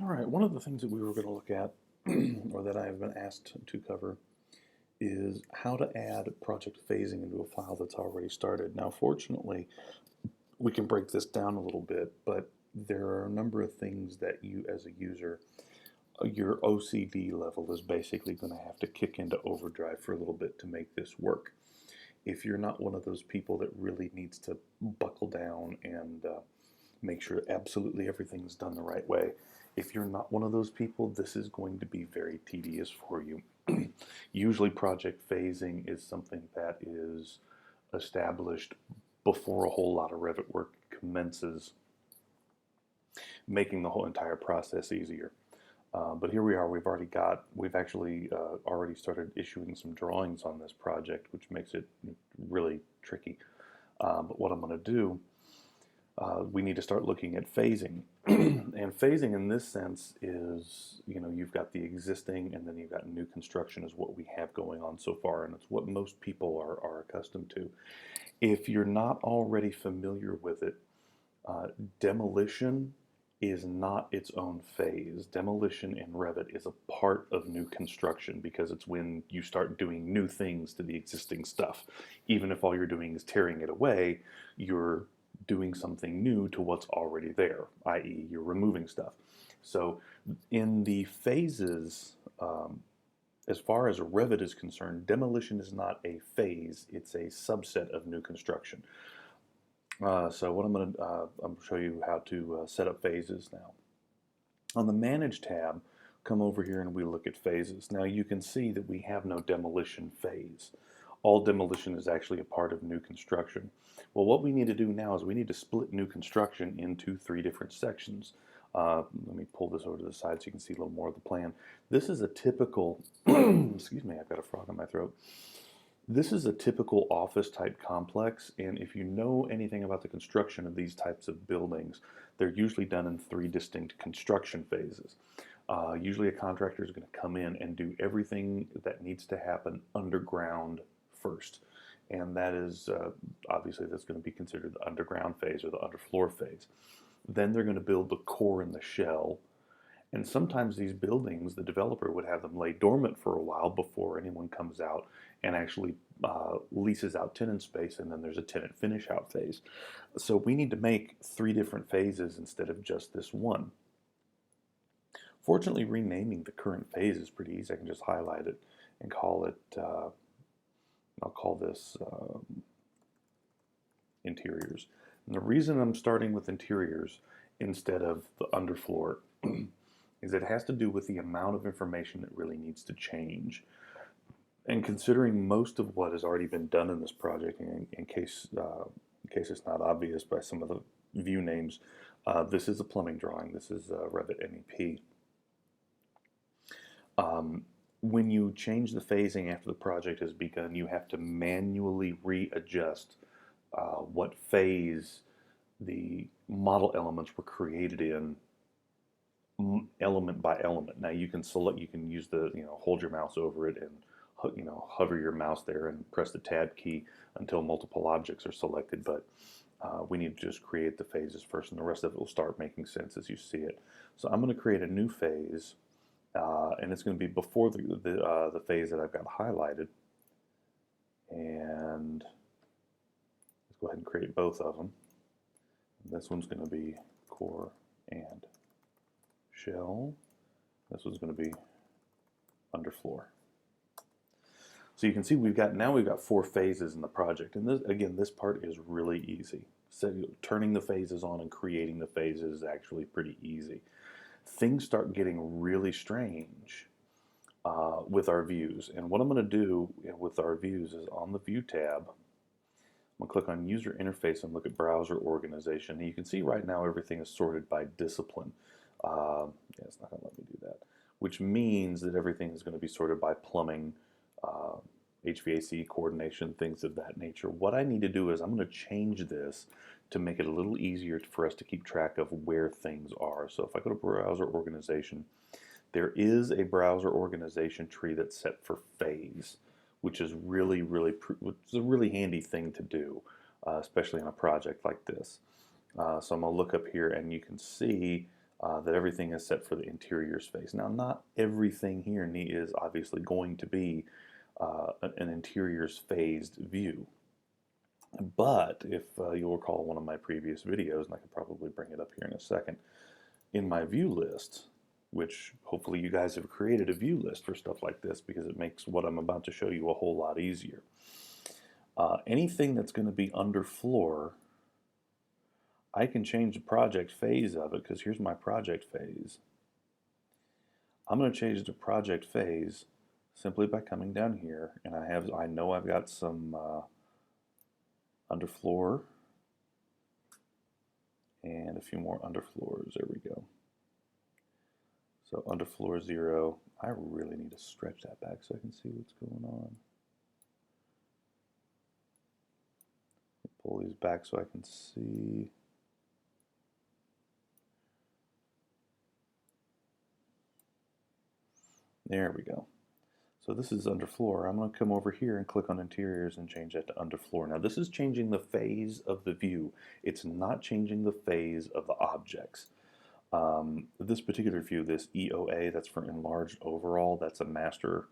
All right, one of the things that we were going to look at, or that I have been asked to cover, is how to add project phasing into a file that's already started. Now, fortunately, we can break this down a little bit, but there are a number of things that you, as a user, your OCD level is basically going to have to kick into overdrive for a little bit to make this work. If you're not one of those people that really needs to buckle down and make sure absolutely everything's done the right way, if you're not one of those people, this is going to be very tedious for you. Usually project phasing is something that is established before a whole lot of Revit work commences, making the whole entire process easier. But here we are, we've actually already started issuing some drawings on this project, which makes it really tricky. But what I'm going to do, we need to start looking at phasing. And phasing in this sense is, you've got the existing and then you've got new construction is what we have going on so far, and it's what most people are accustomed to. If you're not already familiar with it, demolition is not its own phase. Demolition in Revit is a part of new construction because it's when you start doing new things to the existing stuff. Even if all you're doing is tearing it away, you're doing something new to what's already there, i.e. you're removing stuff. So in the phases, as far as Revit is concerned, demolition is not a phase, it's a subset of new construction. So what I'm going to show you how to set up phases now. On the Manage tab, come over here and we look at phases. Now you can see that we have no demolition phase. All demolition is actually a part of new construction. Well, what we need to do now is we need to split new construction into 3 different sections. Let me pull this over to the side so you can see a little more of the plan. This is a typical, excuse me, I've got a frog in my throat. This is a typical office type complex, and if you know anything about the construction of these types of buildings, they're usually done in 3 distinct construction phases. Usually a contractor is going to come in and do everything that needs to happen underground first, and that is obviously that's going to be considered the underground phase or the underfloor phase. Then they're going to build the core and the shell. And sometimes these buildings, the developer would have them lay dormant for a while before anyone comes out and actually leases out tenant space, and then there's a tenant finish out phase. So we need to make 3 different phases instead of just this one. Fortunately, renaming the current phase is pretty easy. I can just highlight it and call it, I'll call this interiors. And the reason I'm starting with interiors instead of the underfloor is it has to do with the amount of information that really needs to change. And considering most of what has already been done in this project, in case it's not obvious by some of the view names, this is a plumbing drawing. This is Revit MEP. When you change the phasing after the project has begun, you have to manually readjust what phase the model elements were created in, element by element. Now you can select, you can use the, hold your mouse over it and hover your mouse there and press the tab key until multiple objects are selected, but we need to just create the phases first, and the rest of it will start making sense as you see it. So I'm going to create a new phase, and it's going to be before the phase that I've got highlighted, and let's go ahead and create both of them. This one's going to be core and shell. This one's going to be underfloor. So you can see we've got 4 phases in the project, and this part is really easy. So turning the phases on and creating the phases is actually pretty easy. Things start getting really strange with our views, and what I'm going to do with our views is on the View tab, I'm going to click on User Interface and look at Browser Organization. And you can see right now everything is sorted by discipline. Yeah, it's not going to let me do that, which means that everything is going to be sorted by plumbing, HVAC coordination, things of that nature. What I need to do is I'm going to change this to make it a little easier for us to keep track of where things are. So if I go to Browser Organization, there is a Browser Organization tree that's set for phase, which is it's a really handy thing to do, especially in a project like this. So I'm going to look up here, and you can see that everything is set for the interior space. Now, not everything here is obviously going to be an interiors phased view. But if you'll recall one of my previous videos, and I could probably bring it up here in a second, in my view list, which hopefully you guys have created a view list for stuff like this because it makes what I'm about to show you a whole lot easier. Anything that's going to be underfloor, I can change the project phase of it, because here's my project phase. I'm going to change the project phase simply by coming down here, and I know I've got some underfloor and a few more underfloors. There we go. So underfloor 0. I really need to stretch that back so I can see what's going on. Pull these back so I can see. There we go. So this is underfloor. I'm going to come over here and click on interiors and change that to underfloor. Now this is changing the phase of the view. It's not changing the phase of the objects. This particular view, this EOA, that's for enlarged overall, that's a master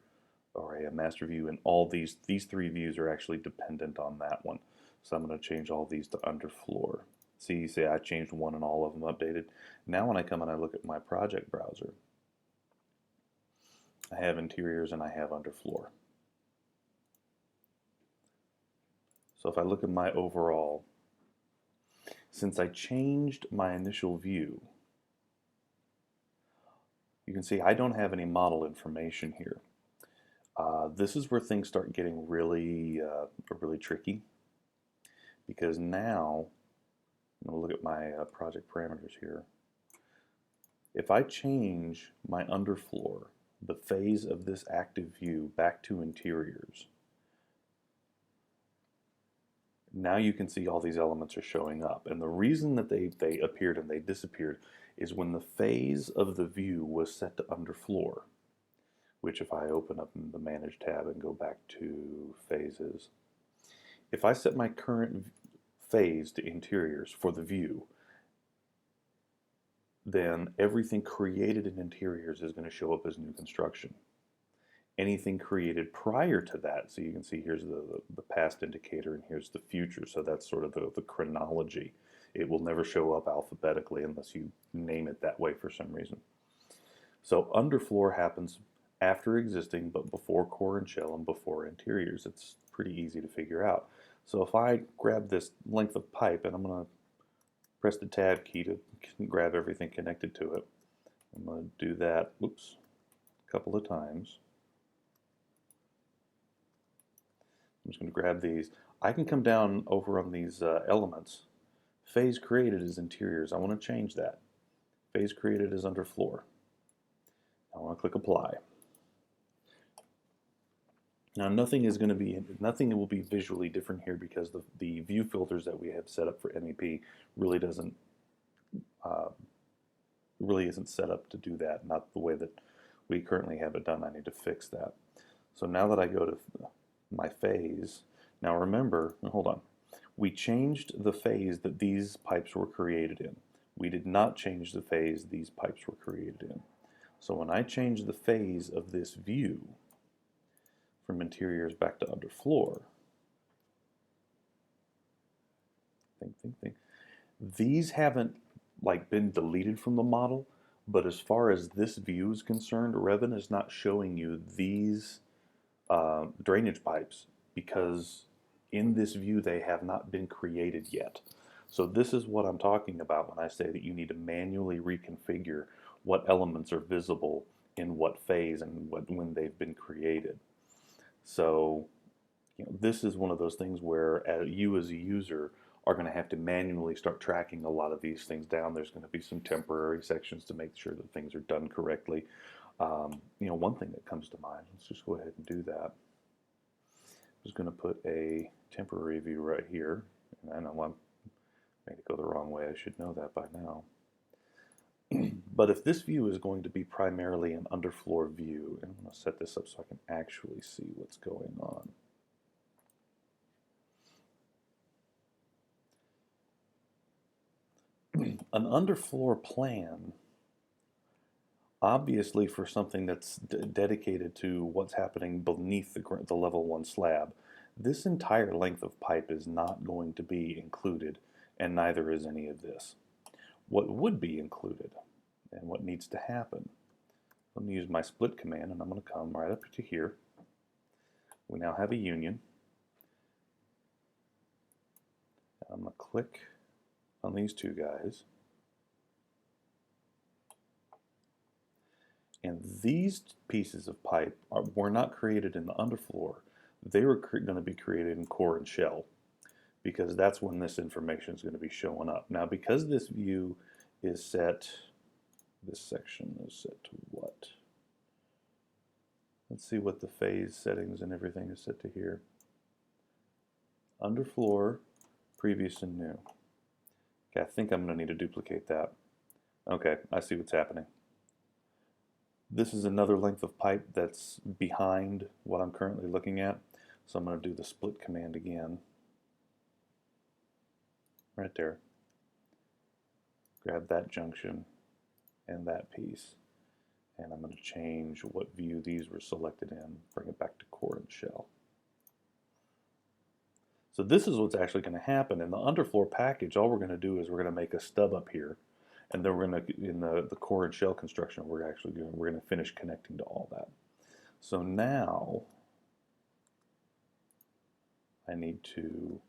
or a master view, and all these three views are actually dependent on that one. So I'm going to change all these to underfloor. See I changed one and all of them updated. Now when I come and I look at my project browser, I have interiors and I have underfloor. So if I look at my overall, since I changed my initial view, you can see I don't have any model information here. This is where things start getting really tricky, because now, I'm going to look at my project parameters here. If I change my underfloor, the phase of this active view, back to interiors, now you can see all these elements are showing up. And the reason that they appeared and they disappeared is when the phase of the view was set to underfloor, which if I open up in the Manage tab and go back to Phases, if I set my current phase to interiors for the view, then everything created in interiors is going to show up as new construction. Anything created prior to that, so you can see here's the past indicator and here's the future, so that's sort of the chronology. It will never show up alphabetically unless you name it that way for some reason. So underfloor happens after existing but before core and shell and before interiors. It's pretty easy to figure out. So if I grab this length of pipe, and I'm going to press the tab key to grab everything connected to it. I'm going to do that, oops, a couple of times. I'm just going to grab these. I can come down over on these elements. Phase created is interiors. I want to change that. Phase created is underfloor. I want to click apply. Now nothing will be visually different here because the view filters that we have set up for MEP really isn't set up to do that, not the way that we currently have it done. I need to fix that. So now that I go to my phase, now remember, hold on, we changed the phase that these pipes were created in. We did not change the phase these pipes were created in. So when I change the phase of this view from interiors back to underfloor, think. These haven't been deleted from the model, but as far as this view is concerned, Revit is not showing you these drainage pipes because in this view they have not been created yet. So this is what I'm talking about when I say that you need to manually reconfigure what elements are visible in what phase and when they've been created. So this is one of those things where you as a user are going to have to manually start tracking a lot of these things down. There's going to be some temporary sections to make sure that things are done correctly. One thing that comes to mind, let's just go ahead and do that. I'm just going to put a temporary view right here. And I know I made it go the wrong way. I should know that by now. But if this view is going to be primarily an underfloor view, and I'm going to set this up so I can actually see what's going on. An underfloor plan Obviously, for something that's dedicated to what's happening beneath the level 1 slab, this entire length of pipe is not going to be included, and neither is any of this. What would be included, and what needs to happen, let me use my split command, and I'm going to come right up to here. We now have a union. I'm going to click on these two guys. And these pieces of pipe were not created in the underfloor. They were going to be created in core and shell, because that's when this information is going to be showing up. Now, because this view is set, this section is set to what? Let's see what the phase settings and everything is set to here. Underfloor, previous and new. Okay, I think I'm going to need to duplicate that. Okay, I see what's happening. This is another length of pipe that's behind what I'm currently looking at. So I'm going to do the split command again. Right there. Grab that junction and that piece. And I'm going to change what view these were selected in, bring it back to core and shell. So this is what's actually going to happen. In the underfloor package, all we're going to do is we're going to make a stub up here. And then we're going to, in the core and shell construction, we're going to finish connecting to all that. So now I need to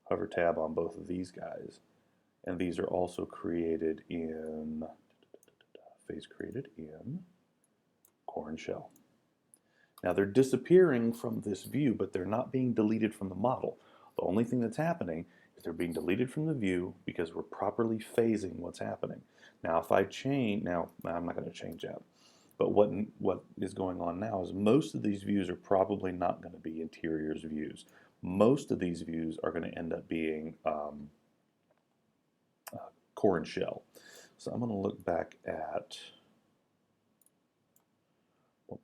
hover tab on both of these guys. And these are also created in, phase created in core and shell. Now they're disappearing from this view, but they're not being deleted from the model. The only thing that's happening is they're being deleted from the view because we're properly phasing what's happening. Now if I change, now I'm not going to change that, but what is going on now is most of these views are probably not going to be interiors views. Most of these views are going to end up being core and shell. So I'm going to look back at,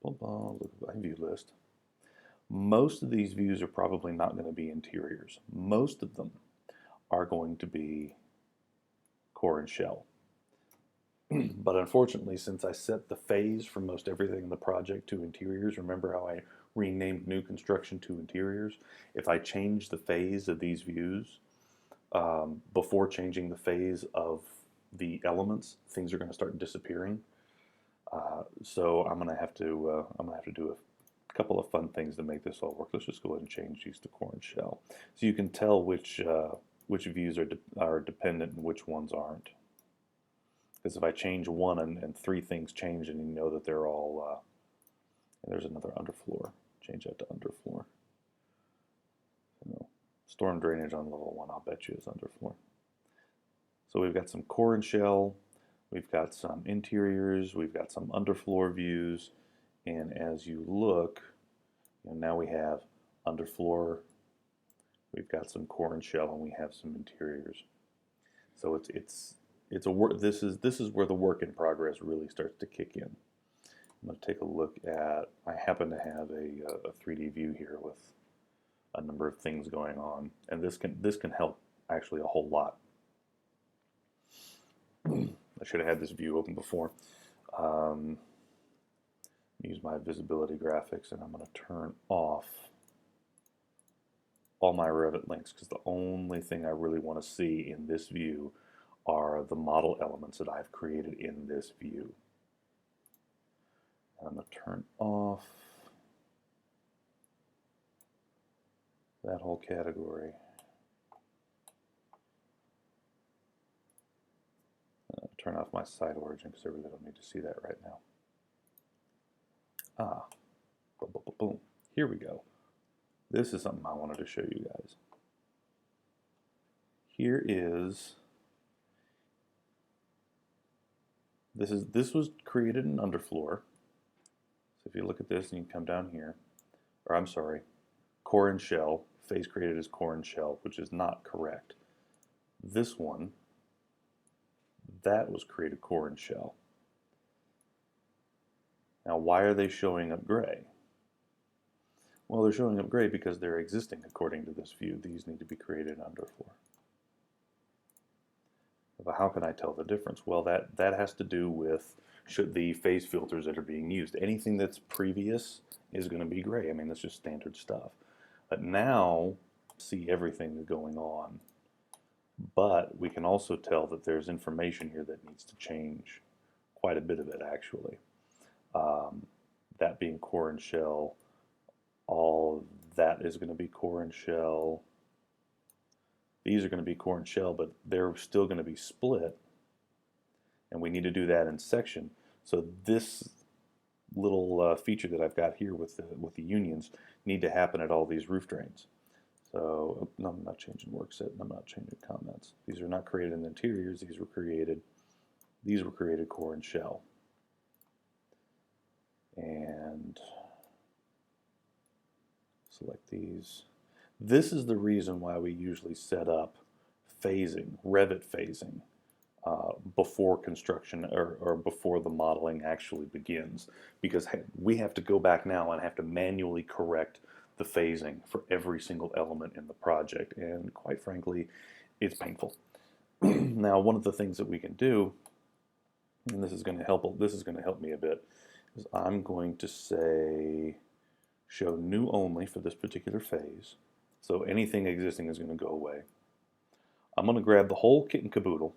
look at my view list. Most of these views are probably not going to be interiors. Most of them are going to be core and shell. But unfortunately, since I set the phase for most everything in the project to interiors, remember how I renamed new construction to interiors? If I change the phase of these views before changing the phase of the elements, things are going to start disappearing. So I'm going to have to do a couple of fun things to make this all work. Let's just go ahead and change these to core and shell, so you can tell which views are dependent and which ones aren't. Because if I change one and three things change, and you know that they're all, and there's another underfloor. Change that to underfloor. Storm drainage on level 1, I'll bet you is underfloor. So we've got some core and shell, we've got some interiors, we've got some underfloor views, and as you look, now we have underfloor, we've got some core and shell, and we have some interiors. So it's a work. This is where the work in progress really starts to kick in. I'm going to take a look at. I happen to have a 3D view here with a number of things going on, and this can help actually a whole lot. I should have had this view open before. Use my visibility graphics, and I'm going to turn off all my Revit links, because the only thing I really want to see in this view are the model elements that I've created in this view. I'm going to turn off that whole category. Turn off my site origin because I really don't need to see that right now. Boom. Here we go. This is something I wanted to show you guys. Here is, this was created in underfloor. So if you look at this and you come down here, or I'm sorry, core and shell, phase created as core and shell, which is not correct. This one, that was created core and shell. Now why are they showing up gray? Well, they're showing up gray because they're existing according to this view. These need to be created in underfloor. But how can I tell the difference? Well, that has to do with the phase filters that are being used. Anything that's previous is going to be gray. I mean, that's just standard stuff. But now, see everything that's going on. But we can also tell that there's information here that needs to change. Quite a bit of it, actually. That being core and shell, all that is going to be core and shell. These are going to be core and shell, but they're still going to be split. And we need to do that in section. So this little feature that I've got here with the unions need to happen at all these roof drains. So no, I'm not changing work set, and I'm not changing comments. These are not created in the interiors. These were created core and shell. And select these. This is the reason why we usually set up phasing, Revit phasing, before construction or before the modeling actually begins, because we have to go back now and have to manually correct the phasing for every single element in the project, and quite frankly, it's painful. Now, one of the things that we can do, and this is going to help me a bit, is I'm going to say show new only for this particular phase. So anything existing is going to go away. I'm going to grab the whole kit and caboodle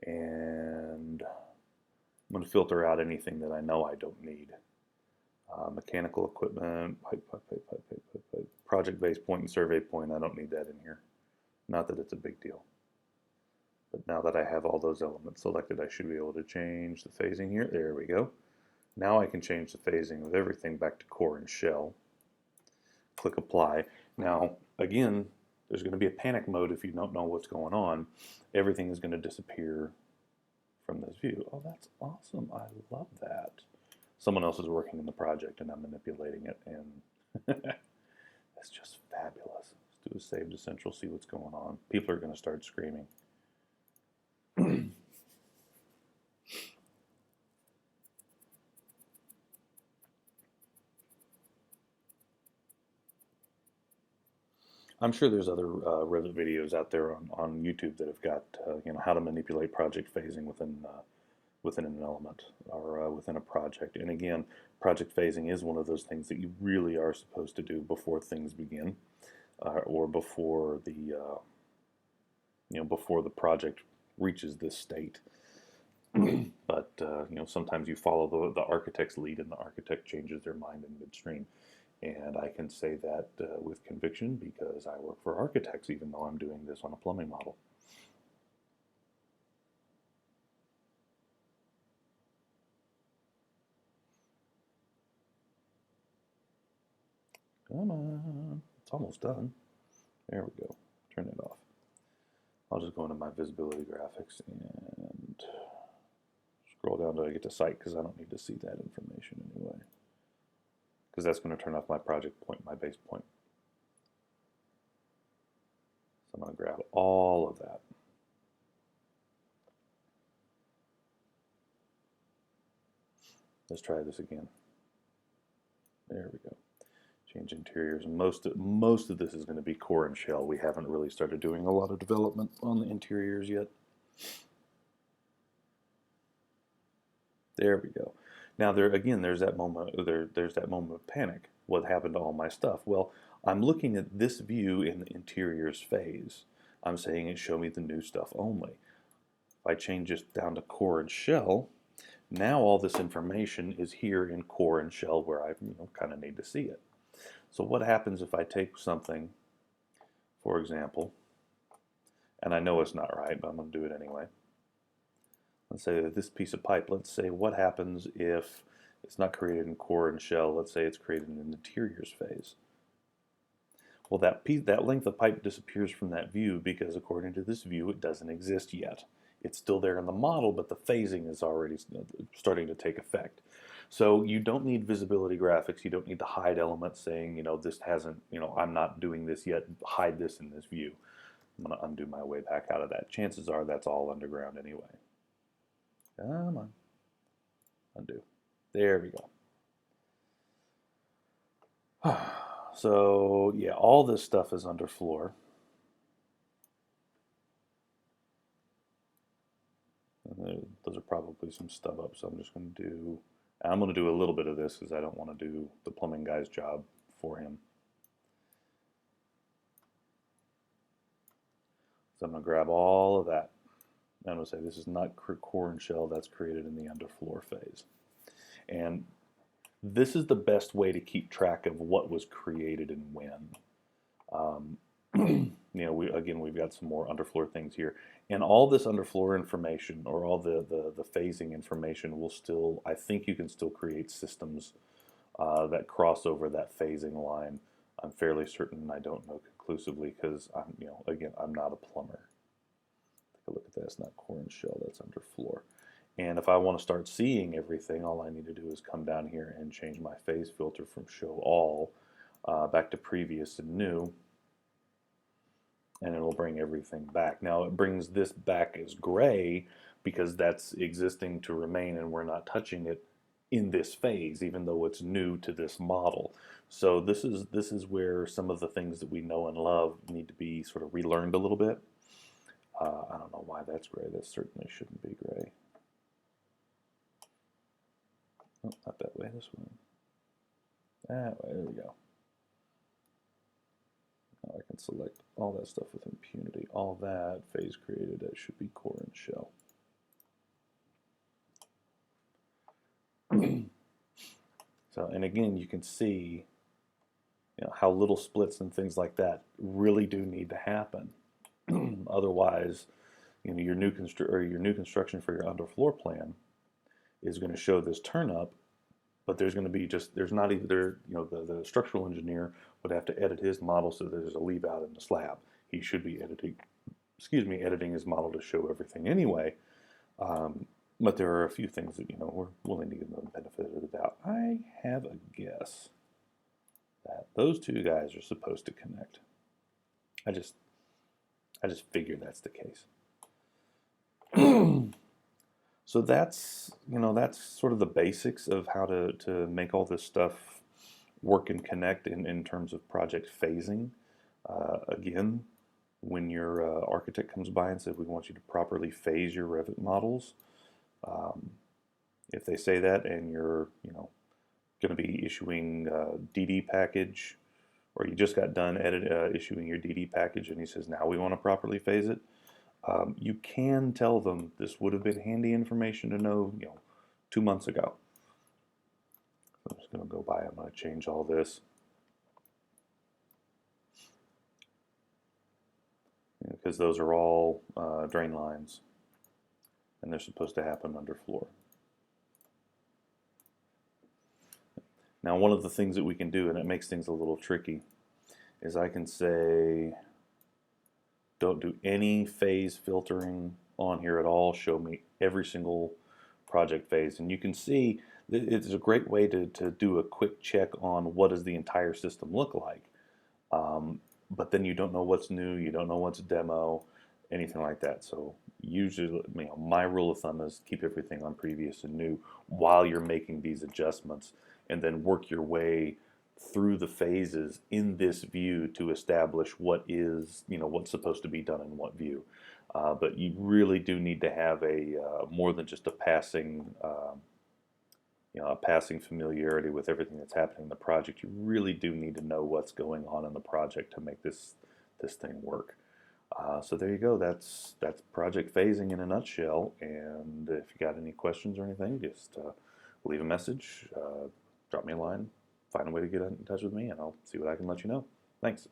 and I'm going to filter out anything that I know I don't need. Mechanical equipment, pipe, project base point and survey point, I don't need that in here. Not that it's a big deal. But now that I have all those elements selected, I should be able to change the phasing here. There we go. Now I can change the phasing of everything back to core and shell. Click apply. Now, again, there's going to be a panic mode if you don't know what's going on. Everything is going to disappear from this view. Oh, that's awesome. I love that. Someone else is working in the project and I'm manipulating it, and it's just fabulous. Let's do a save to central, see what's going on. People are going to start screaming. I'm sure there's other Revit videos out there on YouTube that have got how to manipulate project phasing within an element or within a project. And again, project phasing is one of those things that you really are supposed to do before things begin, or before the before the project reaches this state. But sometimes you follow the architect's lead, and the architect changes their mind in midstream. And I can say that with conviction because I work for architects, even though I'm doing this on a plumbing model. Come on, it's almost done. There we go. Turn it off. I'll just go into my visibility graphics and scroll down till I get to site, because I don't need to see that information anyway, because that's going to turn off my project point, my base point. So I'm going to grab all of that. Let's try this again. There we go. Change interiors. Most of this is going to be core and shell. We haven't really started doing a lot of development on the interiors yet. There we go. Now there's that moment. There's that moment of panic. What happened to all my stuff? Well, I'm looking at this view in the interiors phase. I'm saying it show me the new stuff only. If I change this down to core and shell, now all this information is here in core and shell where I kind of need to see it. So what happens if I take something, for example, and I know it's not right, but I'm going to do it anyway. Let's say that this piece of pipe, let's say what happens if it's not created in core and shell, let's say it's created in the interiors phase. Well, that length of pipe disappears from that view because according to this view, it doesn't exist yet. It's still there in the model, but the phasing is already starting to take effect. So you don't need visibility graphics. You don't need to hide elements saying, this hasn't, I'm not doing this yet. Hide this in this view. I'm going to undo my way back out of that. Chances are that's all underground anyway. Come on. Undo. There we go. So, yeah, all this stuff is underfloor. those are probably some stub ups. So I'm just going to do, I'm going to do a little bit of this because I don't want to do the plumbing guy's job for him. So I'm going to grab all of that. I'm going to say this is not core and shell, that's created in the underfloor phase. And this is the best way to keep track of what was created and when. You know, we've got some more underfloor things here. And all this underfloor information, or all the phasing information will still, I think you can still create systems that cross over that phasing line. I'm fairly certain, I don't know conclusively because I'm, you know, again, I'm not a plumber. Take a look at that, it's not core and shell, that's underfloor. And if I want to start seeing everything, all I need to do is come down here and change my phase filter from show all back to previous and new, and it'll bring everything back. Now it brings this back as gray because that's existing to remain and we're not touching it in this phase, even though it's new to this model. So this is where some of the things that we know and love need to be sort of relearned a little bit. I don't know why that's gray. That certainly shouldn't be gray. Oh, not that way, this way. That way, there we go. Now I can select all that stuff with impunity. All that phase created, that should be core and shell. So, and again, you can see, you know, how little splits and things like that really do need to happen. Otherwise, you know, your new construction for your underfloor plan is going to show this turn up, but there's going to be there's not even there, you know, the structural engineer would have to edit his model so there's a leave out in the slab. He should be editing his model to show everything anyway. But there are a few things that, you know, we're willing to give them the benefit of the doubt. I have a guess that those two guys are supposed to connect. I just figure that's the case. So that's, you know, that's sort of the basics of how to make all this stuff work and connect in terms of project phasing. Again, when your architect comes by and says, we want you to properly phase your Revit models, if they say that and you're, you know, going to be issuing DD package, or you just got done issuing your DD package and he says, now we want to properly phase it, you can tell them this would have been handy information to know, you know, 2 months ago. So I'm just going to go by, I'm going to change all this. Because those are all drain lines and they're supposed to happen underfloor. Now, one of the things that we can do, and it makes things a little tricky, is I can say, don't do any phase filtering on here at all. Show me every single project phase. And you can see it's a great way to do a quick check on what does the entire system look like. But then you don't know what's new, you don't know what's demo, anything like that. So usually, you know, my rule of thumb is keep everything on previous and new while you're making these adjustments, and then work your way through the phases in this view to establish what is, you know, what's supposed to be done in what view. But you really do need to have a more than just a passing, you know, a passing familiarity with everything that's happening in the project. You really do need to know what's going on in the project to make this thing work. So there you go. That's project phasing in a nutshell. And if you got any questions or anything, just leave a message, drop me a line, find a way to get in touch with me, and I'll see what I can let you know. Thanks.